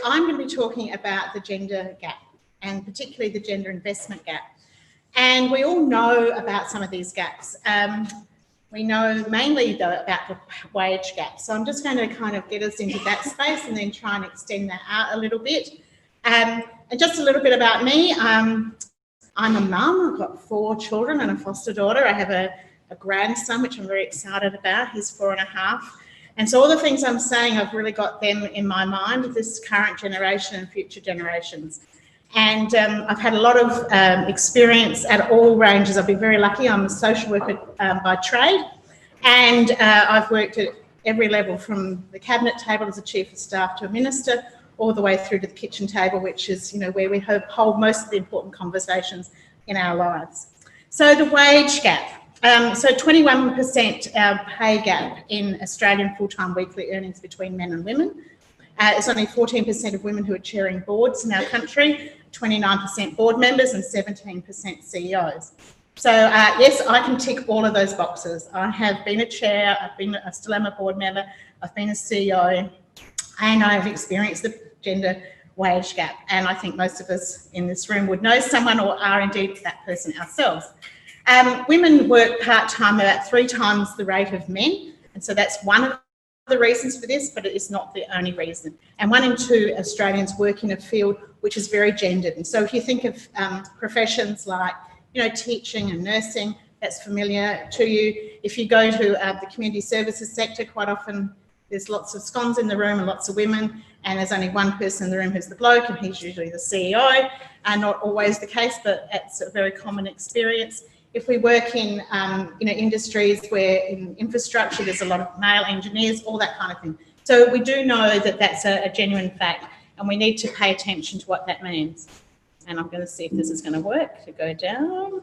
I'm going to be talking about the gender gap, and particularly the gender investment gap. And we all know about some of these gaps. We know mainly, though, about the wage gap. So I'm just going to kind of get us into that space and then try and extend that out a little bit. And just a little bit about me. I'm a mum. I've got 4 children and a foster daughter. I have a grandson, which I'm very excited about. He's 4.5. And so all the things I'm saying, I've really got them in my mind, this current generation and future generations. And I've had a lot of experience at all ranges. I've been very lucky. I'm a social worker by trade, and I've worked at every level, from the cabinet table as a chief of staff to a minister, all the way through to the kitchen table, which is, where we hold most of the important conversations in our lives. So the wage gap. So 21% pay gap in Australian full-time weekly earnings between men and women. It's only 14% of women who are chairing boards in our country, 29% board members and 17% CEOs. So yes, I can tick all of those boxes. I have been a chair, I still am a board member, I've been a CEO, and I've experienced the gender wage gap. And I think most of us in this room would know someone or are indeed that person ourselves. Women work part-time about 3 times the rate of men, and so that's one of the reasons for this, but it is not the only reason. And 1 in 2 Australians work in a field which is very gendered. And so if you think of professions like, teaching and nursing, that's familiar to you. If you go to the community services sector, quite often there's lots of scones in the room and lots of women, and there's only one person in the room who's the bloke, and he's usually the CEO. Not always the case, but it's a very common experience. If we work in industries where in infrastructure there's a lot of male engineers, all that kind of thing. So we do know that that's a genuine fact, and we need to pay attention to what that means. And I'm going to see if this is going to work to go down.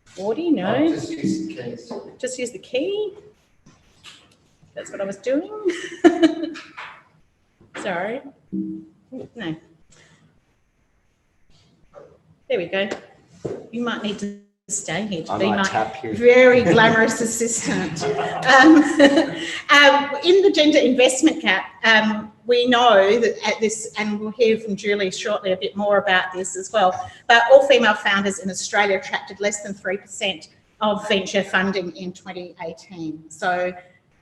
40, no. Oh, just use the keys. Just use the key. That's what I was doing. Sorry. No. There we go. You might need to stay here to be my very glamorous assistant. In the gender investment gap, we know that at this, and we'll hear from Julie shortly a bit more about this as well, but all female founders in Australia attracted less than 3% of venture funding in 2018. So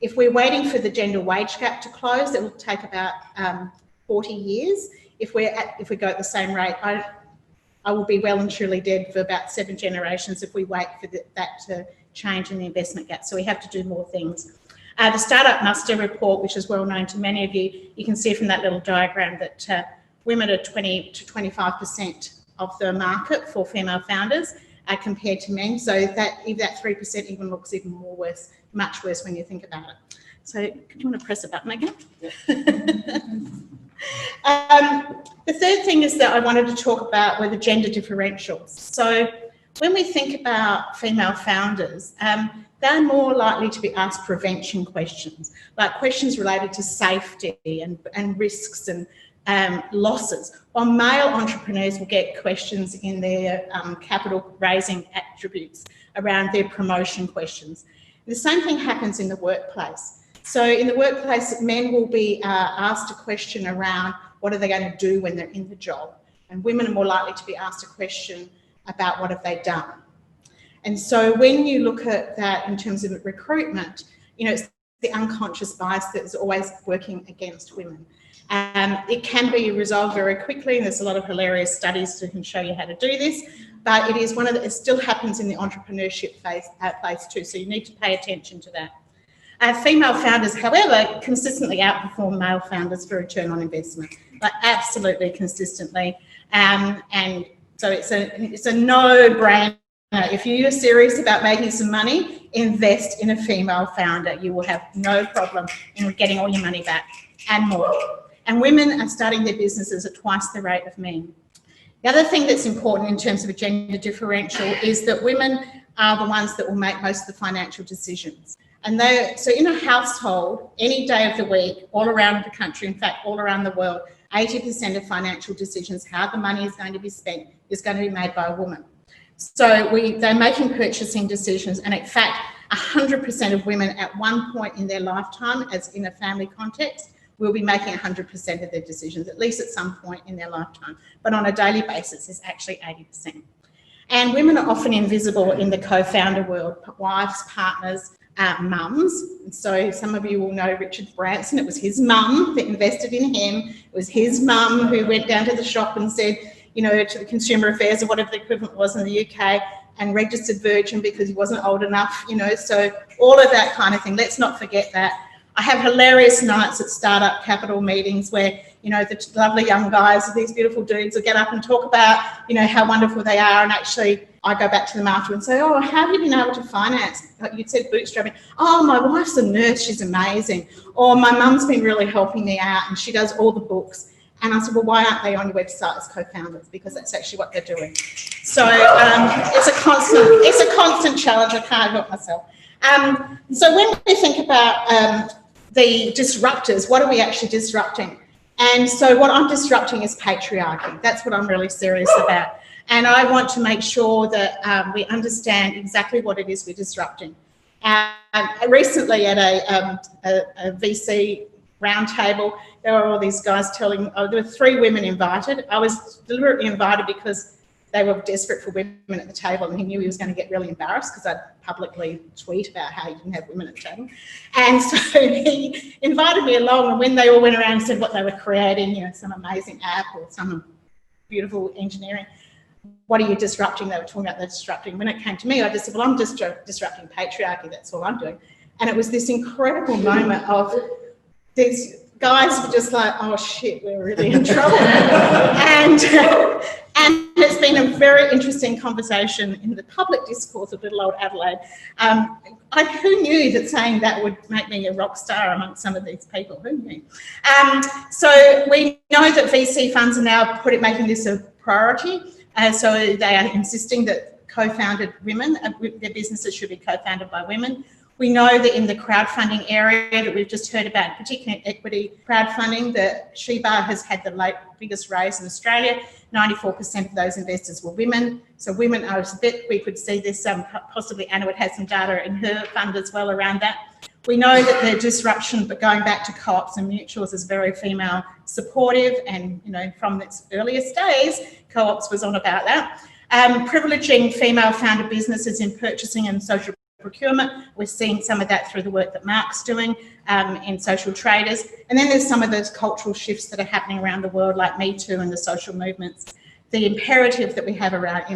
if we're waiting for the gender wage gap to close, it will take about 40 years. If we go at the same rate, I will be well and truly dead for about 7 generations if we wait for that to change in the investment gap. So we have to do more things. The Startup Muster report, which is well known to many of you, you can see from that little diagram that women are 20 to 25% of the market for female founders compared to men. So that 3% even looks even more worse, much worse when you think about it. So do you want to press a button again? The third thing is that I wanted to talk about were the gender differentials. So when we think about female founders, they're more likely to be asked prevention questions, like questions related to safety and risks and losses, while male entrepreneurs will get questions in their capital raising attributes around their promotion questions. The same thing happens in the workplace. So in the workplace, men will be asked a question around what are they going to do when they're in the job, and women are more likely to be asked a question about what have they done. And so when you look at that in terms of recruitment, it's the unconscious bias that is always working against women. It can be resolved very quickly, and there's a lot of hilarious studies that can show you how to do this, but it is it still happens in the entrepreneurship place too, so you need to pay attention to that. Female founders, however, consistently outperform male founders for return on investment, like absolutely consistently. And so it's a no-brainer. If you're serious about making some money, invest in a female founder. You will have no problem in getting all your money back and more. And women are starting their businesses at twice the rate of men. The other thing that's important in terms of a gender differential is that women are the ones that will make most of the financial decisions. And so in a household, any day of the week, all around the country, in fact, all around the world, 80% of financial decisions, how the money is going to be spent, is going to be made by a woman. So they're making purchasing decisions, and in fact, 100% of women at one point in their lifetime, as in a family context, will be making 100% of their decisions, at least at some point in their lifetime. But on a daily basis, it's actually 80%. And women are often invisible in the co-founder world, wives, partners, mums. And so some of you will know Richard Branson. It was his mum that invested in him. It was his mum who went down to the shop and said, you know, to the Consumer Affairs or whatever the equivalent was in the UK, and registered virgin because he wasn't old enough, you know, so all of that kind of thing. Let's not forget that. I have hilarious nights at startup capital meetings where, you know, the lovely young guys, these beautiful dudes will get up and talk about, you know, how wonderful they are. And actually I go back to them after and say, oh, how have you been able to finance? Like you said, bootstrapping. Oh, my wife's a nurse, she's amazing. Or my mum's been really helping me out and she does all the books. And I said, well, why aren't they on your website as co-founders? Because that's actually what they're doing. So it's a constant challenge. I can't help myself. So when we think about the disruptors, what are we actually disrupting? And so what I'm disrupting is patriarchy. That's what I'm really serious about. And I want to make sure that we understand exactly what it is we're disrupting. Recently at a VC roundtable, there were all these guys telling, there were 3 women invited. I was deliberately invited because they were desperate for women at the table, and he knew he was going to get really embarrassed because I'd publicly tweet about how he didn't have women at the table. And so he invited me along, and when they all went around and said what they were creating, you know, some amazing app or some beautiful engineering, what are you disrupting? They were talking about the disrupting. When it came to me, I just said, well, I'm just disrupting patriarchy. That's all I'm doing. And it was this incredible moment of these guys were just like, oh shit, we're really in trouble. and it's been a very interesting conversation in the public discourse of little old Adelaide. Who knew that saying that would make me a rock star amongst some of these people? Who knew? So we know that VC funds are now making this a priority. So they are insisting that co-founded women, their businesses should be co-founded by women. We know that in the crowdfunding area that we've just heard about, particularly equity crowdfunding, that Sheba has had the biggest raise in Australia. 94% of those investors were women. So women are a bit, we could see this, possibly Anna would have some data in her fund as well around that. We know that the disruption, but going back to co-ops and mutuals, is very female supportive, and, you know, from its earliest days, co-ops was on about that. Privileging female founded businesses in purchasing and social procurement. We're seeing some of that through the work that Mark's doing in social traders. And then there's some of those cultural shifts that are happening around the world, like Me Too and the social movements. The imperative that we have around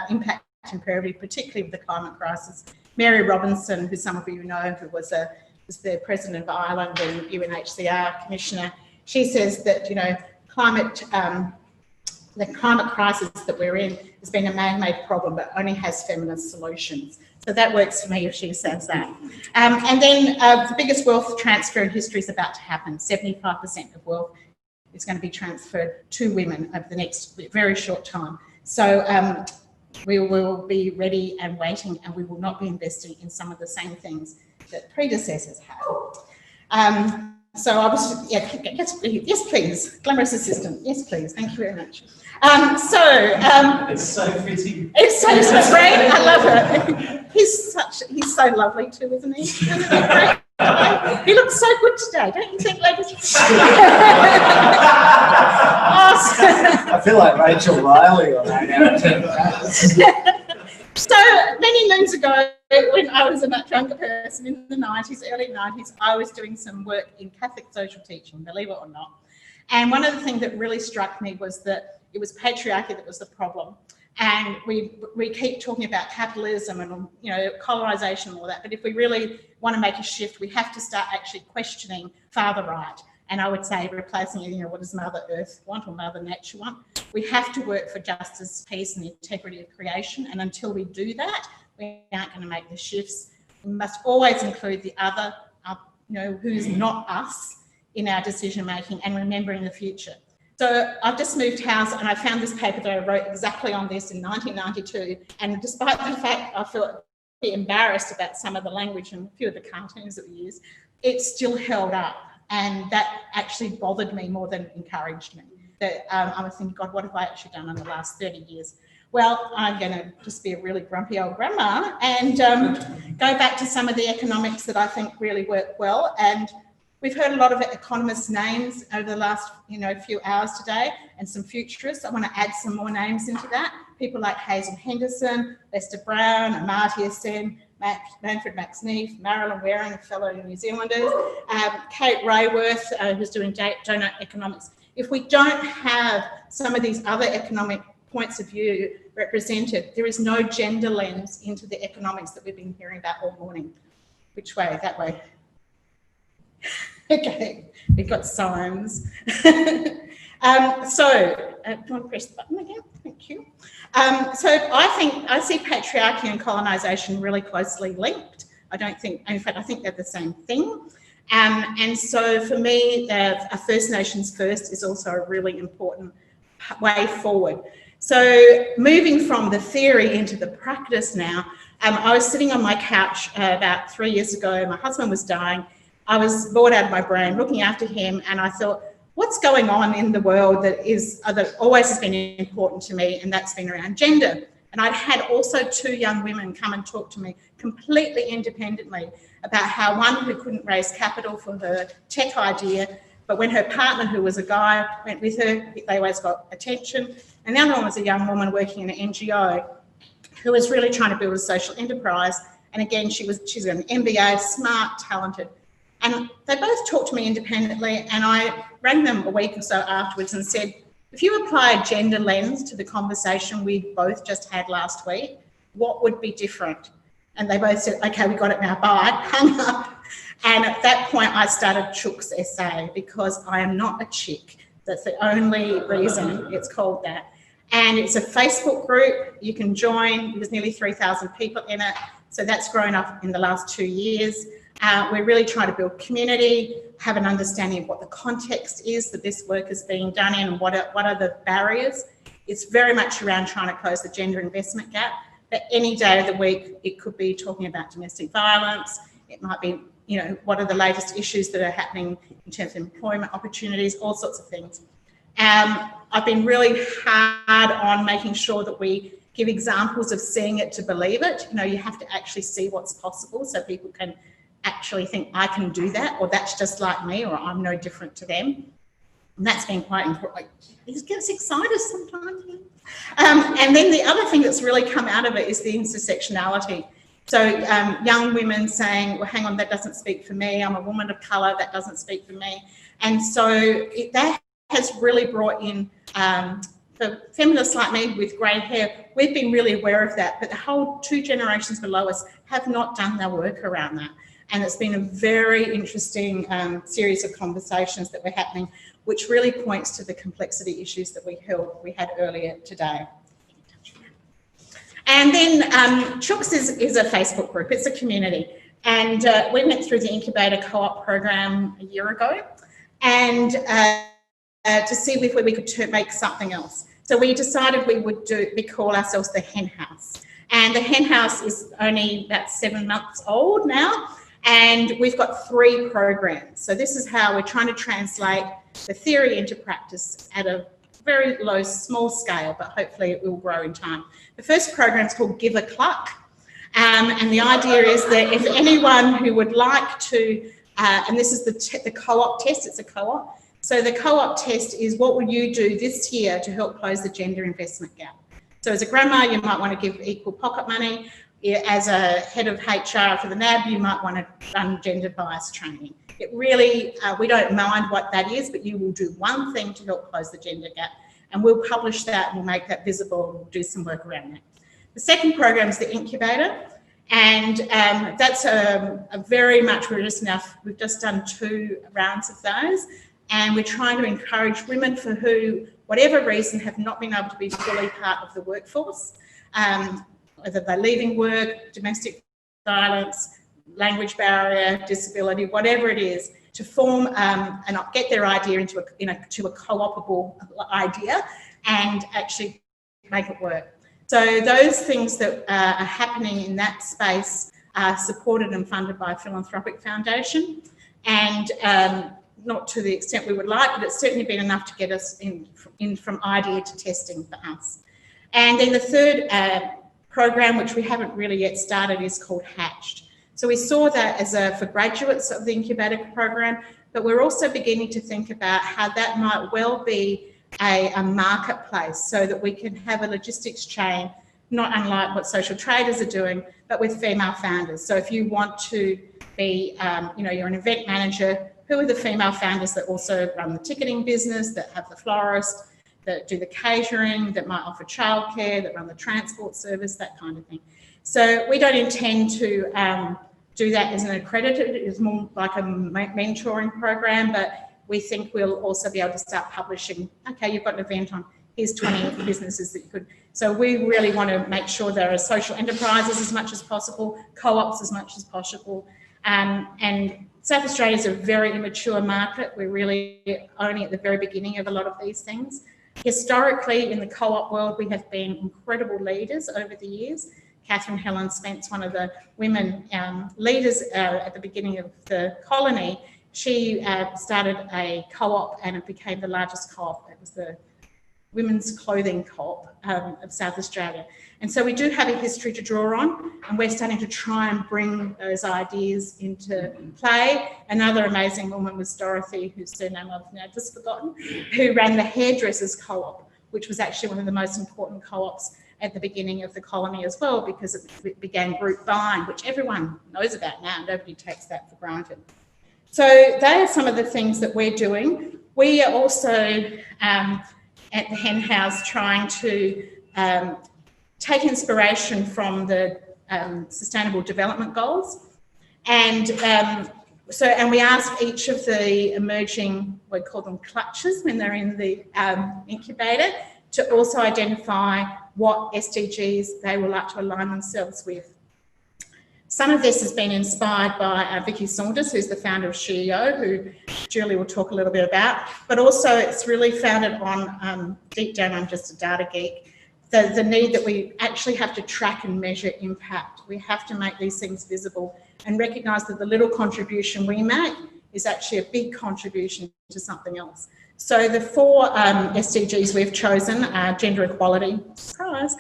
impact imperative, particularly with the climate crisis. Mary Robinson, who some of you know, who was the president of Ireland and UNHCR commissioner, she says that, you know, the climate crisis that we're in has been a man-made problem, but only has feminist solutions. So that works for me if she says that. And then the biggest wealth transfer in history is about to happen. 75% of wealth is going to be transferred to women over the next very short time. So we will be ready and waiting, and we will not be investing in some of the same things that predecessors have. So I was, yes, please, glamorous assistant, yes, please, thank you very much. It's so fitting. It's so great, I love it. He's so lovely too, isn't he? Isn't he great? He looks so good today, don't you think, ladies? I feel like Rachel Riley on that now. So many moons ago, when I was a much younger person in the 90s, early 90s, I was doing some work in Catholic social teaching, believe it or not. And one of the things that really struck me was that it was patriarchy that was the problem. And we keep talking about capitalism and, you know, colonisation and all that, but if we really want to make a shift, we have to start actually questioning father right. And I would say replacing it, you know, what does Mother Earth want or Mother Nature want? We have to work for justice, peace and the integrity of creation. And until we do that, we aren't going to make the shifts. We must always include the other, you know, who's not us in our decision making, and remembering the future. So I've just moved house, and I found this paper that I wrote exactly on this in 1992. And despite the fact I felt a bit embarrassed about some of the language and a few of the cartoons that we use, it still held up. And that actually bothered me more than encouraged me. That I was thinking, God, what have I actually done in the last 30 years? Well, I'm going to just be a really grumpy old grandma and go back to some of the economics that I think really work well. And We've heard a lot of economists' names over the last, few hours today, and some futurists. I want to add some more names into that. People like Hazel Henderson, Lester Brown, Amartya Sen, Manfred Max Neef, Marilyn Waring, a fellow New Zealanders, Kate Rayworth, who's doing donut economics. If we don't have some of these other economic points of view represented, there is no gender lens into the economics that we've been hearing about all morning. Which way? That way. Okay, we've got signs. Do you want to press the button again? Thank you. So I see patriarchy and colonisation really closely linked. In fact, I think they're the same thing. And so for me, a First Nations first is also a really important way forward. So moving from the theory into the practice now, I was sitting on my couch about 3 years ago. My husband was dying. I was bored out of my brain looking after him, and I thought, what's going on in the world that always has been important to me, and that's been around gender. And I'd had also 2 young women come and talk to me completely independently about how one who couldn't raise capital for her tech idea, but when her partner, who was a guy, went with her, they always got attention. And the other one was a young woman working in an NGO who was really trying to build a social enterprise. And again, she's got an MBA, smart, talented. And they both talked to me independently, and I rang them a week or so afterwards and said, if you apply a gender lens to the conversation we both just had last week, what would be different? And they both said, okay, we got it now, bye, hung up. And at that point, I started Chooks SA, because I am not a chick. That's the only reason it's called that. And it's a Facebook group. You can join. There's nearly 3,000 people in it. So that's grown up in the last 2 years. We're really trying to build community, have an understanding of what the context is that this work is being done in, and what are the barriers. It's very much around trying to close the gender investment gap. But any day of the week, it could be talking about domestic violence. It might be, what are the latest issues that are happening in terms of employment opportunities, all sorts of things. I've been really hard on making sure that we give examples of seeing it to believe it. You have to actually see what's possible so people can actually think, I can do that, or that's just like me, or I'm no different to them. And that's been quite important. Like, it gets excited sometimes. And then the other thing that's really come out of it is the intersectionality. So young women saying, well, hang on, that doesn't speak for me. I'm a woman of colour, that doesn't speak for me. And so that has really brought in, for feminists like me with grey hair, we've been really aware of that, but the whole 2 generations below us have not done their work around that. And it's been a very interesting series of conversations that were happening, which really points to the complexity issues that we had earlier today. And then Chooks is a Facebook group, it's a community. And we went through the incubator co-op program a year ago, and to see if we could make something else. So we decided we call ourselves the Hen House. And the Hen House is only about 7 months old now. And we've got 3 programs. So this is how we're trying to translate the theory into practice at a very low, small scale, but hopefully it will grow in time. The first program is called Give a Cluck. And the idea is that if anyone who would like to, and this is the co-op test, it's a co-op. So the co-op test is, what would you do this year to help close the gender investment gap? So as a grandma, you might want to give equal pocket money. As a head of HR for the NAB, you might want to run gender bias training. It really, we don't mind what that is, but you will do one thing to help close the gender gap, and we'll publish that and we'll make that visible and we'll do some work around that. The second program is the incubator, and that's a very much, we've just done 2 rounds of those, and we're trying to encourage women for who, whatever reason, have not been able to be fully part of the workforce, whether they're leaving work, domestic violence, language barrier, disability, whatever it is, to form and get their idea into a co-opable idea and actually make it work. So those things that are happening in that space are supported and funded by a philanthropic foundation, and not to the extent we would like, but it's certainly been enough to get us in from idea to testing for us. And then the third program, which we haven't really yet started, is called Hatched. So we saw that as for graduates of the incubator program, but we're also beginning to think about how that might well be a marketplace, so that we can have a logistics chain, not unlike what social traders are doing, but with female founders. So if you want to be, you're an event manager, who are the female founders that also run the ticketing business, that have the florist, that do the catering, that might offer childcare, that run the transport service, that kind of thing. So we don't intend to do that as an accredited, it's more like a mentoring program, but we think we'll also be able to start publishing, okay, you've got an event on, here's 20 businesses that you could. So we really want to make sure there are social enterprises as much as possible, co-ops as much as possible. And South Australia is a very immature market. We're really only at the very beginning of a lot of these things. Historically, in the co-op world, we have been incredible leaders over the years. Catherine Helen Spence, one of the women leaders at the beginning of the colony, she started a co-op and it became the largest co-op. It was the Women's Clothing Co-op of South Australia. And so we do have a history to draw on, and we're starting to try and bring those ideas into play. Another amazing woman was Dorothy, whose surname I've now just forgotten, who ran the Hairdressers Co-op, which was actually one of the most important co-ops at the beginning of the colony as well, because it began group buying, which everyone knows about now. Nobody takes that for granted. So they are some of the things that we're doing. We are also at the Hen House trying to take inspiration from the Sustainable Development Goals. And we ask each of the emerging, we call them clutches when they're in the incubator, to also identify what SDGs they would like to align themselves with. Some of this has been inspired by Vicky Saunders, who's the founder of SheEO, who Julie will talk a little bit about, but also it's really founded on, deep down, I'm just a data geek, the need that we actually have to track and measure impact. We have to make these things visible and recognise that the little contribution we make is actually a big contribution to something else. So the 4 SDGs we've chosen are gender equality, surprise,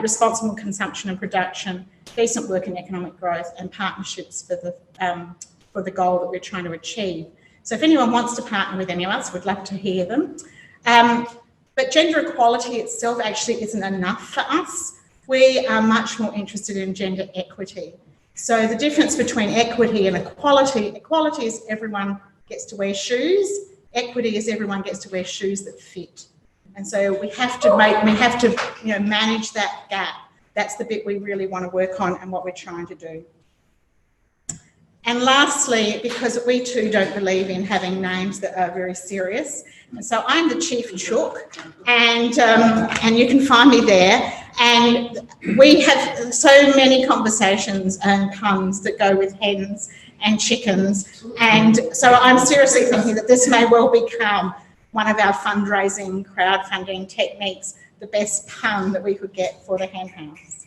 responsible consumption and production, decent work and economic growth, and partnerships for the goal that we're trying to achieve. So if anyone wants to partner with any of us, we'd love to hear them. But gender equality itself actually isn't enough for us. We are much more interested in gender equity. So the difference between equity and equality is everyone gets to wear shoes. Equity is everyone gets to wear shoes that fit. And so we have to manage that gap. That's the bit we really want to work on and what we're trying to do. And lastly, because we too don't believe in having names that are very serious, and so I'm the Chief Chook, and you can find me there. And we have so many conversations and puns that go with hens and chickens, and so I'm seriously thinking that this may well become one of our fundraising, crowdfunding techniques, the best pun that we could get for the Hen House.